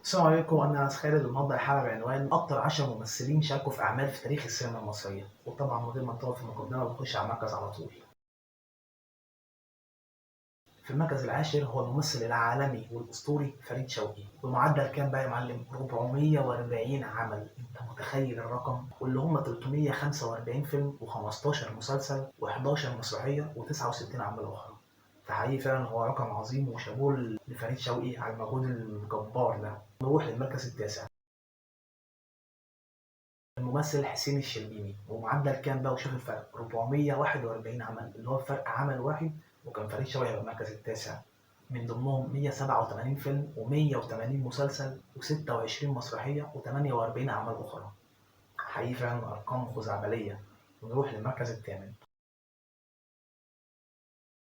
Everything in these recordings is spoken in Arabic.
السلام عليكم، أنا أنس خالد والنهارده الحلقة بعنوان أكتر 10 ممثلين شاركوا في أعمال في تاريخ السينما المصرية، وطبعا من غير ما نطول في المقدمة بنخش على المركز على طول. في المركز العاشر هو الممثل العالمي والأسطوري فريد شوقي، بمعدل كام بقى يا معلم؟ 440 عمل، أنت متخيل الرقم؟ واللي هم 345 فيلم و15 مسلسل و11 مسرحية و69 عمل أخرى. فحقيقي فعلا هو رقم عظيم وشابوه لفريد شوقي على المجهود الجبار ده. نروح للمركز التاسع، الممثل حسين الشربيني، ومعدل كام بقى؟ وشوف الفرق، 441 عمل، اللي هو فرق عمل واحد. وكان فريد شوقي هيبقى المركز التاسع، من ضمنهم 187 فيلم و180 مسلسل و26 مسرحية و48 أعمال أخرى. حقيقي فعلا أرقام خزعبلية. ونروح للمركز الثامن،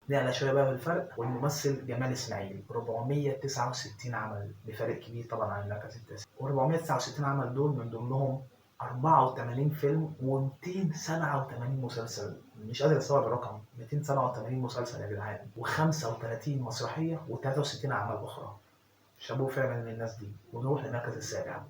نعلى شوية بقى بالفرق، والممثل جمال إسماعيل، 469 عمل، بفرق كبير طبعا عن المركز التاسع. و469 عمل دول من ضمنهم 84 فيلم و287 مسلسل. مش قادر استوعب الرقم، 287 مسلسل يا جدعان، و35 مسرحية و63 أعمال أخرى. شابوه فعلا للناس دي. ونروح للمركز السابع،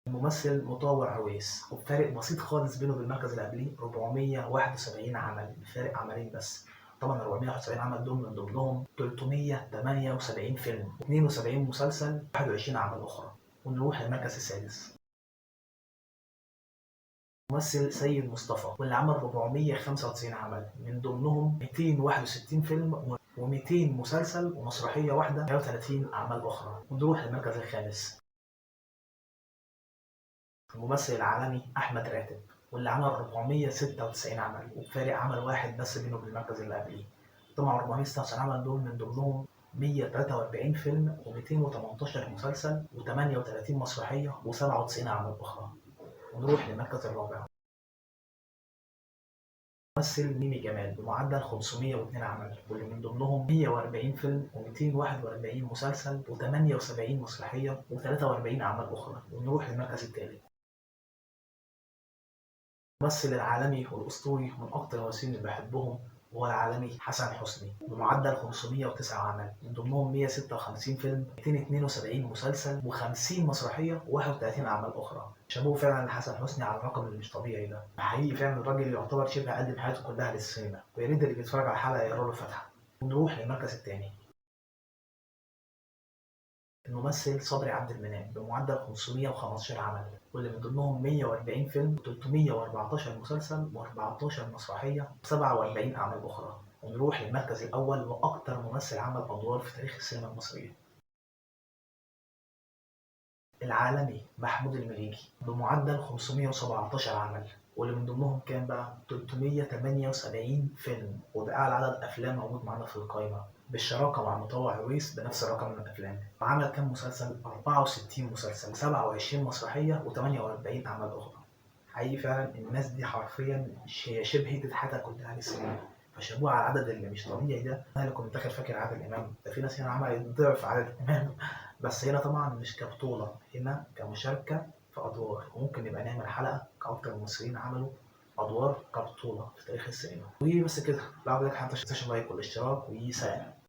الممثل مطاوع عويس، وبفارق بسيط خالص بينه وبين المركز اللي قبليه، 471 عمل، بفارق عملين بس. طبعا 471 عمل دول من ضمنهم 378 فيلم، 72 مسلسل، 21 عمل أخرى. ونروح للمركز السادس، ممثل سيد مصطفى، واللي عمل 495 عمل، من ضمنهم 261 فيلم و200 مسلسل ومسرحية واحدة، 130 أعمال أخرى. ونروح للمركز الخامس، الممثل العالمي أحمد راتب، واللي عمل 496 عمل، وبفارق عمل واحد بس بينه وبين المركز اللي قبليه. طبعا 496 عمل دول من ضمنهم 143 فيلم و218 مسلسل و38 مسرحية و97 عمل أخرى. ونروح للمركز الرابع، ممثل ميمي جمال، بمعدل 502 عمل، واللي من ضمنهم 140 فيلم و241 مسلسل و78 مسرحية و43 عمل أخرى. ونروح للمركز الثالث، الممثل العالمي والأسطوري من أكتر الممثلين اللي بحبهم، هو العالمي حسن حسني، بمعدل 509 عمل، من ضمنهم 156 فيلم، 272 مسلسل و50 مسرحية و31 أعمال أخرى. شابوه فعلا لحسن حسني على الرقم اللي مش طبيعي ده. حقيقي فعلا الراجل يعتبر شبه قدم حياته كلها للسينما، ويا ريت اللي بيتفرج على الحلقة يقرا له فتحة. ونروح للمركز الثاني، الممثل صبري عبد المنعم، بمعدل 515 عمل، واللي من ضمنهم 140 فيلم و314 مسلسل و14 مسرحية و47 أعمال أخرى. ونروح للمركز الأول وأكثر ممثل عمل أدوار في تاريخ السينما المصرية، العالمي محمود المليجي، بمعدل 517 عمل، واللي من ضمنهم كان بقى 378 فيلم، وده أعلى عدد أفلام موجود معانا في القائمة، بالشراكة مع مطوع عويس بنفس الرقم من الأفلام. وعمل كام مسلسل؟ 64 مسلسل، 27 مسرحية و48 أعمال أخرى. حقيقي فعلا الناس دي حرفيا هي شبه تتحدى كلها للسينما. فشابوه على العدد اللي مش طبيعي ده. انا اللي كنت داخل فاكر عادل امام، ده في ناس هنا عملت ضعف عادل امام. بس هنا طبعا مش كبطولة، هنا كمشاركة في أدوار. وممكن نبقى نعمل حلقة كأكتر ممثلين عملوا أدوار كبطولة في تاريخ السينما. وبس كده، لو عجبك حتى متنساش اللايك والاشتراك، وسلام.